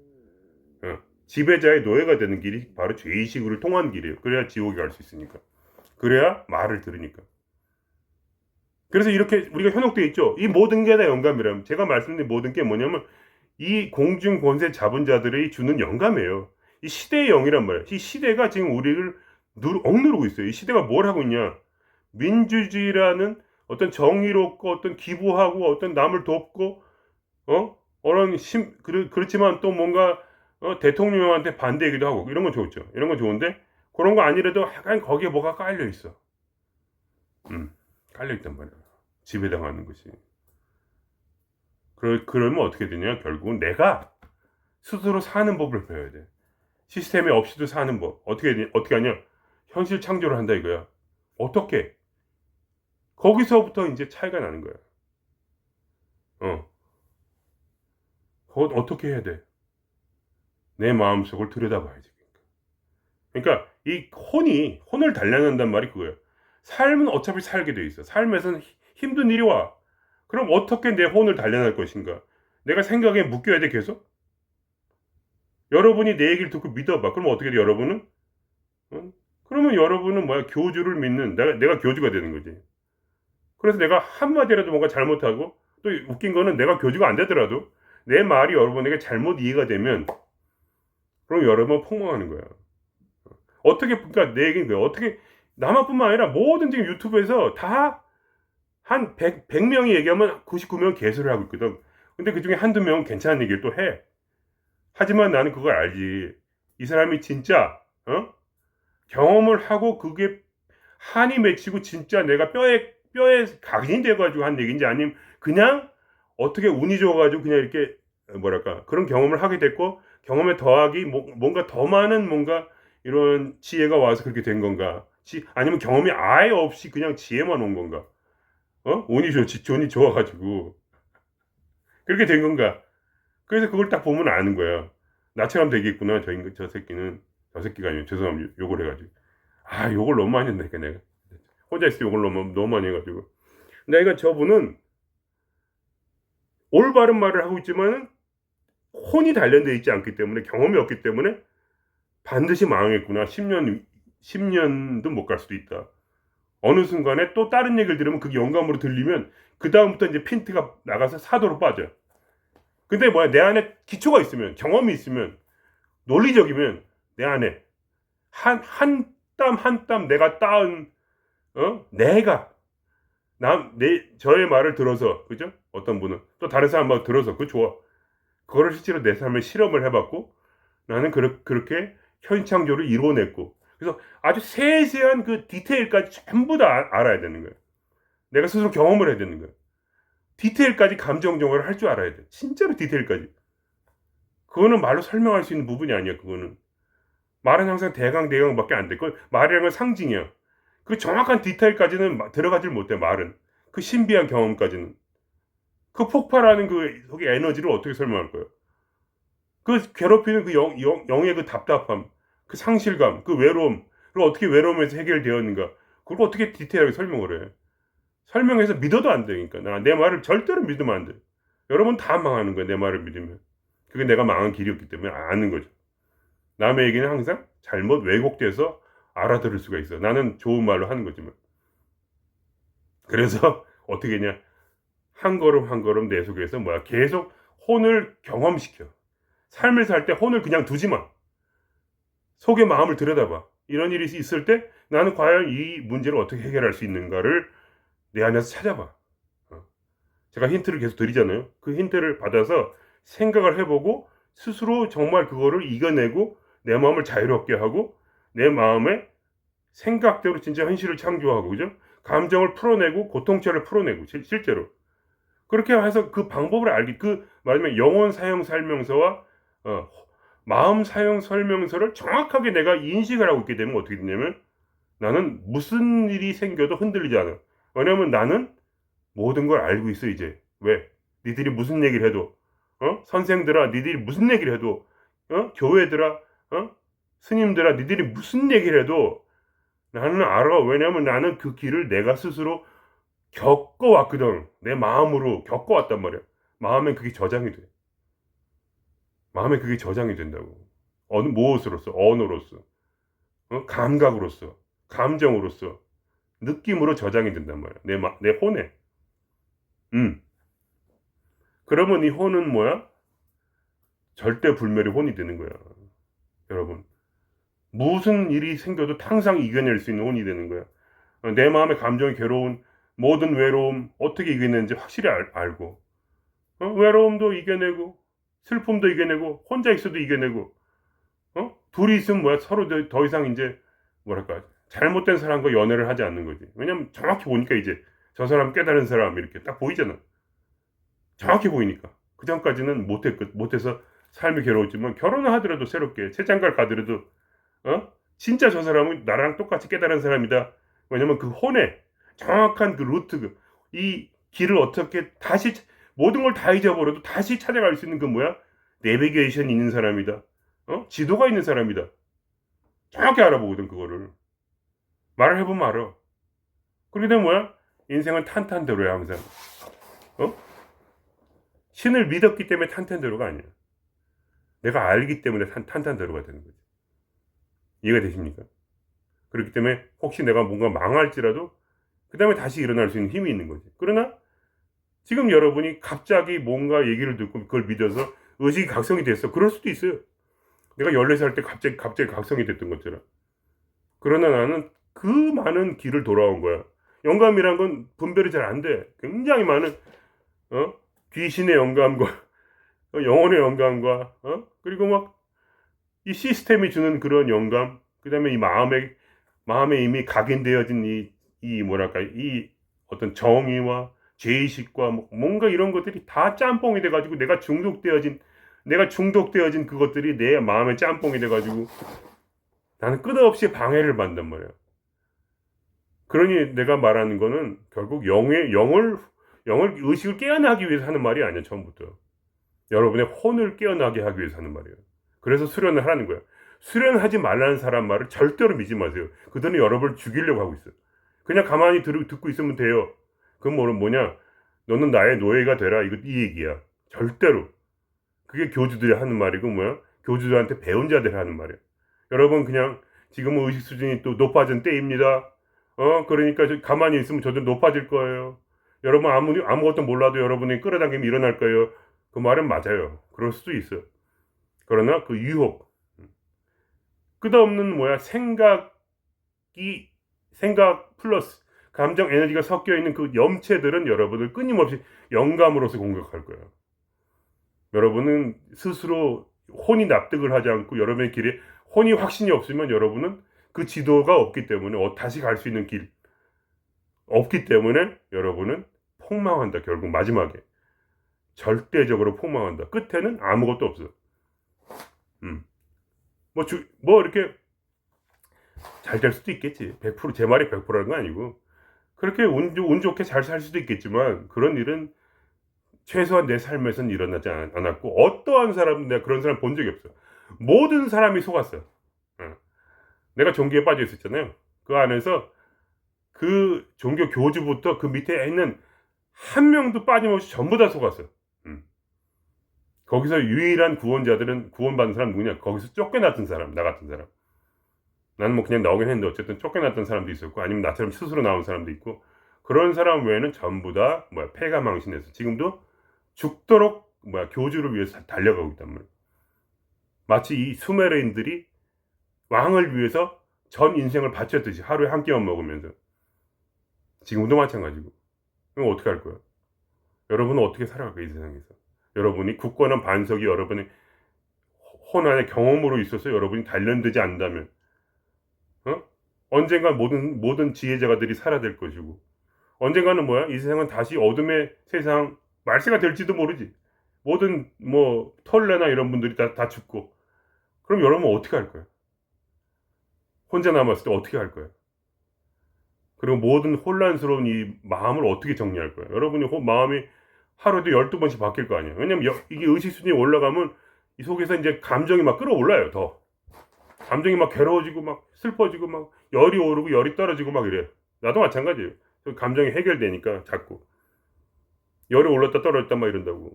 지배자의 노예가 되는 길이 바로 죄의식을 통한 길이에요. 그래야 지옥에 갈 수 있으니까. 그래야 말을 들으니까. 그래서 이렇게 우리가 현혹되어 있죠. 이 모든 게 다 영감이라면, 제가 말씀드린 모든 게 뭐냐면 이 공중 권세 잡은 자들이 주는 영감이에요. 이 시대의 영이란 말이에요. 이 시대가 지금 우리를 억누르고 있어요. 이 시대가 뭘 하고 있냐? 민주주의라는 어떤 정의롭고 어떤 기부하고 어떤 남을 돕고 그렇지만 또 뭔가 대통령한테 반대하기도 하고, 이런 건 좋죠. 이런 건 좋은데 그런 거 아니라도 약간 거기에 뭐가 깔려 있어. 깔려 있단 말이야. 지배당하는 것이. 그러면 어떻게 되냐? 결국은 내가 스스로 사는 법을 배워야 돼. 시스템이 없이도 사는 법. 어떻게 하냐? 현실 창조를 한다 이거야. 어떻게? 거기서부터 이제 차이가 나는 거야. 그것 어떻게 해야 돼? 내 마음속을 들여다봐야지. 그러니까 이 혼을 단련한단 말이 그거예요. 삶은 어차피 살게 돼 있어. 삶에서는 힘든 일이 와. 그럼 어떻게 내 혼을 단련할 것인가? 내가 생각에 묶여야 돼, 계속? 여러분이 내 얘기를 듣고 믿어봐. 그럼 어떻게 돼, 여러분은? 그러면 여러분은 뭐야? 교주를 믿는, 내가 교주가 되는 거지. 그래서 내가 한마디라도 뭔가 잘못하고, 또 웃긴 거는 내가 교주가 안 되더라도 내 말이 여러분에게 잘못 이해가 되면, 그럼 여러분은 폭망하는 거야. 그러니까 내 얘기는 거야. 어떻게, 나만뿐만 아니라 모든 지금 유튜브에서 다 한 100명이 얘기하면 99명은 개소리를 하고 있거든. 근데 그 중에 한두 명은 괜찮은 얘기를 또 해. 하지만 나는 그걸 알지. 이 사람이 진짜, 경험을 하고 그게 한이 맺히고 진짜 내가 뼈에 각인돼가지고 한 얘기인지, 아니면 그냥 어떻게 운이 좋아가지고 그냥 이렇게, 뭐랄까, 그런 경험을 하게 됐고, 경험에 더하기, 뭔가 더 많은 뭔가 이런 지혜가 와서 그렇게 된 건가? 아니면 경험이 아예 없이 그냥 지혜만 온 건가? 운이 좋아가지고 그렇게 된 건가? 그래서 그걸 딱 보면 아는 거야. 나처럼 되겠구나. 저 새끼가 아니면 죄송합니다. 욕을 해가지고. 욕을 너무 많이 했네. 내가 혼자 있을 때 욕을 너무 많이 해가지고. 내가 저분은 올바른 말을 하고 있지만은 혼이 단련되어 있지 않기 때문에, 경험이 없기 때문에 반드시 망하겠구나. 10년도 못 갈 수도 있다. 어느 순간에 또 다른 얘기를 들으면 그게 영감으로 들리면 그 다음부터 이제 핀트가 나가서 사도로 빠져. 근데 뭐야, 내 안에 기초가 있으면, 경험이 있으면, 논리적이면, 내 안에 한 땀 한 땀 내가 따은, 내가 저의 말을 들어서, 그죠? 어떤 분은 또 다른 사람 말 들어서, 그거 좋아. 그거를 실제로 내 삶에 실험을 해봤고, 나는 그렇게 현창조를 이뤄냈고, 그래서 아주 세세한 그 디테일까지 전부 다 알아야 되는 거예요. 내가 스스로 경험을 해야 되는 거예요. 디테일까지 감정 정화를 할 줄 알아야 돼. 진짜로 디테일까지. 그거는 말로 설명할 수 있는 부분이 아니야. 그거는 말은 항상 대강대강밖에 안 돼. 그건 말이라는 건 상징이야. 그 정확한 디테일까지는 들어가질 못해. 말은 그 신비한 경험까지는. 그 폭발하는 그 속의 에너지를 어떻게 설명할 거예요? 그 괴롭히는 그 영의 그 답답함, 그 상실감, 그 외로움, 그걸 어떻게 외로움에서 해결되었는가? 그걸 어떻게 디테일하게 설명을 해? 설명해서 믿어도 안 되니까. 내 말을 절대로 믿으면 안 돼. 여러분 다 망하는 거야. 내 말을 믿으면. 그게 내가 망한 길이었기 때문에 아는 거죠. 남의 얘기는 항상 잘못 왜곡돼서 알아들을 수가 있어. 나는 좋은 말로 하는 거지만. 그래서 어떻게 했냐? 한 걸음 한 걸음 내 속에서 계속 혼을 경험시켜. 삶을 살 때 혼을 그냥 두지 마. 속의 마음을 들여다봐. 이런 일이 있을 때 나는 과연 이 문제를 어떻게 해결할 수 있는가를 내 안에서 찾아봐. 제가 힌트를 계속 드리잖아요. 그 힌트를 받아서 생각을 해보고 스스로 정말 그거를 이겨내고 내 마음을 자유롭게 하고 내 마음의 생각대로 진짜 현실을 창조하고, 그죠? 감정을 풀어내고 고통처를 풀어내고 실제로 그렇게 해서 그 방법을 말하자면 영혼 사용 설명서와 마음 사용 설명서를 정확하게 내가 인식을 하고 있게 되면 어떻게 되냐면 나는 무슨 일이 생겨도 흔들리지 않아. 왜냐면 나는 모든 걸 알고 있어 이제. 왜? 니들이 무슨 얘기를 해도, 선생들아, 니들이 무슨 얘기를 해도, 교회들아, 스님들아, 니들이 무슨 얘기를 해도 나는 알아. 왜냐면 나는 그 길을 내가 스스로 겪어왔거든. 내 마음으로 겪어왔단 말이야. 마음엔 그게 저장이 돼. 마음에 그게 저장이 된다고. 무엇으로서, 언어로서, 감각으로서, 감정으로서, 느낌으로 저장이 된단 말이야. 내 혼에. 그러면 이 혼은 뭐야? 절대 불멸의 혼이 되는 거야. 여러분. 무슨 일이 생겨도 항상 이겨낼 수 있는 혼이 되는 거야. 내 마음의 감정이 괴로운 모든 외로움 어떻게 이겨내는지 확실히 알고, 외로움도 이겨내고 슬픔도 이겨내고 혼자 있어도 이겨내고, 둘이 있으면 서로 더 이상 이제 뭐랄까 잘못된 사람과 연애를 하지 않는 거지. 왜냐면 정확히 보니까 이제 저 사람 깨달은 사람 이렇게 딱 보이잖아. 정확히 보이니까. 그 전까지는 못해서 삶이 괴로웠지만 결혼을 하더라도 새롭게 새장가를 가더라도 진짜 저 사람은 나랑 똑같이 깨달은 사람이다. 왜냐면 그 혼에 정확한 그 루트, 이 길을 어떻게 다시 모든 걸 다 잊어버려도 다시 찾아갈 수 있는 그 내비게이션이 있는 사람이다. 지도가 있는 사람이다. 정확히 알아보거든 그거를. 말을 해보면 알아. 그렇게 되면 인생은 탄탄대로야 항상. 신을 믿었기 때문에 탄탄대로가 아니야. 내가 알기 때문에 탄탄대로가 되는 거지. 이해가 되십니까? 그렇기 때문에 혹시 내가 뭔가 망할지라도 그 다음에 다시 일어날 수 있는 힘이 있는 거지. 그러나 지금 여러분이 갑자기 뭔가 얘기를 듣고 그걸 믿어서 의식이 각성이 됐어. 그럴 수도 있어요. 내가 14살 때 갑자기 각성이 됐던 것처럼. 그러나 나는 그 많은 길을 돌아온 거야. 영감이란 건 분별이 잘 안 돼. 굉장히 많은 귀신의 영감과 영혼의 영감과 그리고 이 시스템이 주는 그런 영감, 그 다음에 이 마음에 이미 각인되어진 이 어떤 정의와 죄의식과 뭔가 이런 것들이 다 짬뽕이 돼가지고 내가 중독되어진 그것들이 내 마음에 짬뽕이 돼가지고 나는 끝없이 방해를 받는단 말이야. 그러니 내가 말하는 거는 결국 영을 의식을 깨어나기 위해서 하는 말이 아니야, 처음부터. 여러분의 혼을 깨어나게 하기 위해서 하는 말이에요. 그래서 수련을 하라는 거야. 수련하지 말라는 사람 말을 절대로 믿지 마세요. 그들은 여러분을 죽이려고 하고 있어요. 그냥 가만히 듣고 있으면 돼요. 그건 뭐냐? 너는 나의 노예가 되라. 이 얘기야. 절대로. 그게 교주들이 하는 말이고 교주들한테 배운 자들이 하는 말이야. 여러분 그냥 지금은 의식 수준이 또 높아진 때입니다. 그러니까 가만히 있으면 저도 높아질 거예요. 여러분 아무것도 몰라도 여러분이 끌어당기면 일어날 거예요. 그 말은 맞아요. 그럴 수도 있어요. 그러나 그 유혹, 끝없는 생각 플러스 감정 에너지가 섞여 있는 그 염체들은 여러분을 끊임없이 영감으로서 공격할 거예요. 여러분은 스스로 혼이 납득을 하지 않고 여러분의 길에 혼이 확신이 없으면 여러분은 그 지도가 없기 때문에 다시 갈 수 있는 길 없기 때문에 여러분은 폭망한다. 결국 마지막에 절대적으로 폭망한다. 끝에는 아무것도 없어. 뭐 이렇게 잘 될 수도 있겠지. 100%제 말이 100%라는 건 아니고 그렇게 운 좋게 잘 살 수도 있겠지만 그런 일은 최소한 내 삶에서는 일어나지 않았고 어떠한 사람 내가 그런 사람 본 적이 없어. 모든 사람이 속았어. 내가 종교에 빠져 있었잖아요. 그 안에서 그 종교 교주부터 그 밑에 있는 한 명도 빠짐없이 전부 다 속았어. 거기서 유일한 구원자들은 구원받은 사람 누구냐? 거기서 쫓겨났던 사람, 나 같은 사람. 나는 뭐 그냥 나오긴 했는데 어쨌든 쫓겨났던 사람도 있었고 아니면 나처럼 스스로 나온 사람도 있고 그런 사람 외에는 전부 다 패가 망신해서 지금도 죽도록 교주를 위해서 달려가고 있단 말이야. 마치 이 수메르인들이 왕을 위해서 전 인생을 바쳤듯이 하루에 한 끼만 먹으면서 지금도 마찬가지고. 그럼 어떻게 할 거야? 여러분은 어떻게 살아갈 거야 이 세상에서? 여러분이 굳건한 반석이 여러분의 호난의 경험으로 있어서 여러분이 단련되지 않는다면 언젠가 모든 지혜자가들이 사라질 것이고 언젠가는 이 세상은 다시 어둠의 세상 말세가 될지도 모르지. 모든 털레나 이런 분들이 다 죽고 그럼 여러분 어떻게 할 거야? 혼자 남았을 때 어떻게 할 거야? 그리고 모든 혼란스러운 이 마음을 어떻게 정리할 거야? 여러분이 마음이 하루에도 12번씩 바뀔 거 아니야. 왜냐면 이게 의식 수준이 올라가면 이 속에서 이제 감정이 막 끌어올라요. 더 감정이 막 괴로워지고 막 슬퍼지고 막 열이 오르고 열이 떨어지고 막 이래. 나도 마찬가지예요. 감정이 해결되니까 자꾸 열이 올랐다 떨어졌다 막 이런다고.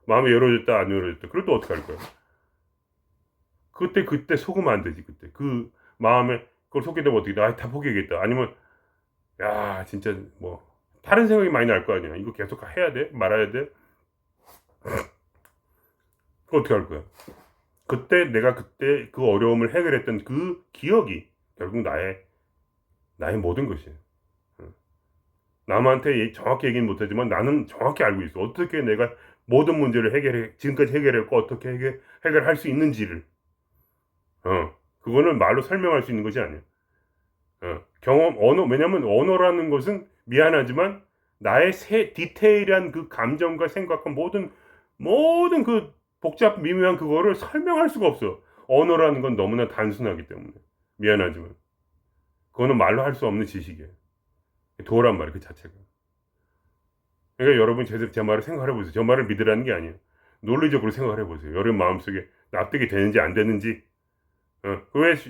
마음이 열어졌다 안 열어졌다. 그럴 때 어떻게 할 거야? 그때 속으면 안 되지. 그때 그 마음에 그걸 속게 되면 어떻게 돼? 다 포기하겠다. 아니면 야 진짜 다른 생각이 많이 날 거 아니야. 이거 계속 해야 돼? 말아야 돼? 그거 어떻게 할 거야? 그때 내가 그때 그 어려움을 해결했던 그 기억이 결국 나의 모든 것이에요. 남한테 정확히 얘기는 못하지만 나는 정확히 알고 있어. 어떻게 내가 모든 문제를 지금까지 해결했고 어떻게 해결할 수 있는지를. 그거는 말로 설명할 수 있는 것이 아니야. 왜냐면 언어라는 것은 미안하지만 나의 디테일한 그 감정과 생각과 모든 그 복잡 미묘한 그거를 설명할 수가 없어. 언어라는 건 너무나 단순하기 때문에. 미안하지만. 그거는 말로 할 수 없는 지식이에요. 도란 말이에요, 그 자체가. 그러니까 여러분 제 말을 생각해 보세요. 저 말을 믿으라는 게 아니에요. 논리적으로 생각해 보세요. 여러분 마음속에 납득이 되는지 안 되는지.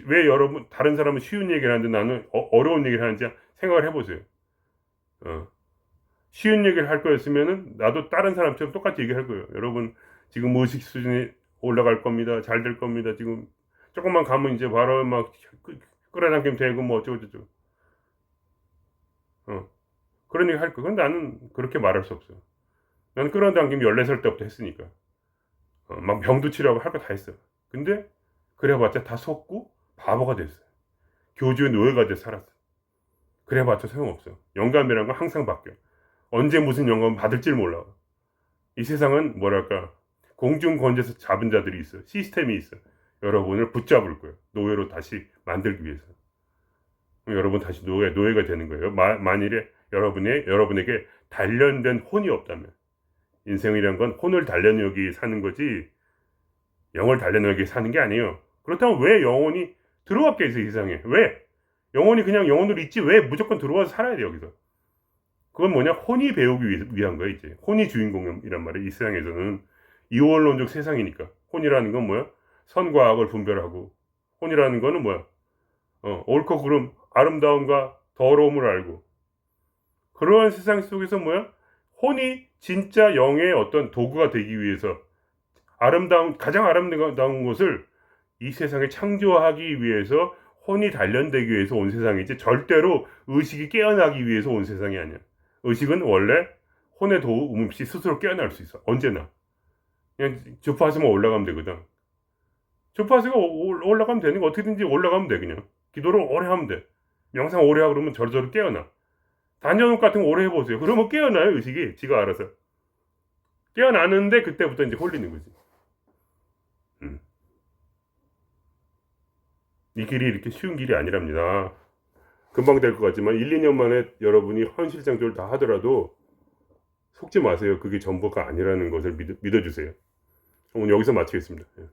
왜 여러분 다른 사람은 쉬운 얘기를 하는데 나는 어려운 얘기를 하는지 생각을 해보세요. 쉬운 얘기를 할 거였으면은 나도 다른 사람처럼 똑같이 얘기할 거예요. 여러분 지금 의식 수준이 올라갈 겁니다. 잘 될 겁니다. 지금 조금만 가면 이제 바로 막 끌어당기면 되고 어쩌고저쩌고. 그런 얘기 할 거예요. 근데 나는 그렇게 말할 수 없어요. 나는 끌어당기면 14살 때부터 했으니까. 막 병도 치료하고 할 거 다 했어요. 근데 그래봤자 다 속고 바보가 됐어요. 교주의 노예가 돼서 살았어요. 그래봤자 소용없어요. 영감이라는 건 항상 바뀌어. 언제 무슨 영감 받을지 몰라. 이 세상은 공중권제에서 잡은 자들이 있어. 시스템이 있어. 여러분을 붙잡을 거예요. 노예로 다시 만들기 위해서. 여러분 다시 노예가 되는 거예요. 만일에 여러분에게 단련된 혼이 없다면. 인생이란 건 혼을 단련하기 사는 거지 영을 단련하기 사는 게 아니에요. 그렇다면 왜 영혼이 들어왔겠어 이 세상에? 왜? 영혼이 그냥 영혼으로 있지 왜 무조건 들어와서 살아야 돼 여기서? 그건 뭐냐? 혼이 배우기 위한 거야 이제. 혼이 주인공이란 말이야. 이 세상에서는 이원론적 세상이니까. 혼이라는 건 뭐야? 선과 악을 분별하고 혼이라는 거는 뭐야? 옳고 그름, 아름다움과 더러움을 알고 그러한 세상 속에서 뭐야? 혼이 진짜 영의 어떤 도구가 되기 위해서 가장 아름다운 것을 이 세상에 창조하기 위해서 혼이 단련되기 위해서 온 세상이지 절대로 의식이 깨어나기 위해서 온 세상이 아니야. 의식은 원래 혼의 도움 없이 스스로 깨어날 수 있어. 언제나. 그냥 주파수만 올라가면 되거든. 주파수가 올라가면 되는 거 어떻게든지 올라가면 돼 그냥. 기도를 오래 하면 돼. 명상 오래 하고 그러면 저절로 깨어나. 단전업 같은 거 오래 해보세요. 그러면 깨어나요 의식이. 지가 알아서. 깨어나는데 그때부터 이제 홀리는 거지. 이 길이 이렇게 쉬운 길이 아니랍니다. 금방 될 것 같지만 1, 2년 만에 여러분이 헌실장조를 다 하더라도 속지 마세요. 그게 전부가 아니라는 것을 믿어주세요. 오늘 여기서 마치겠습니다. 예.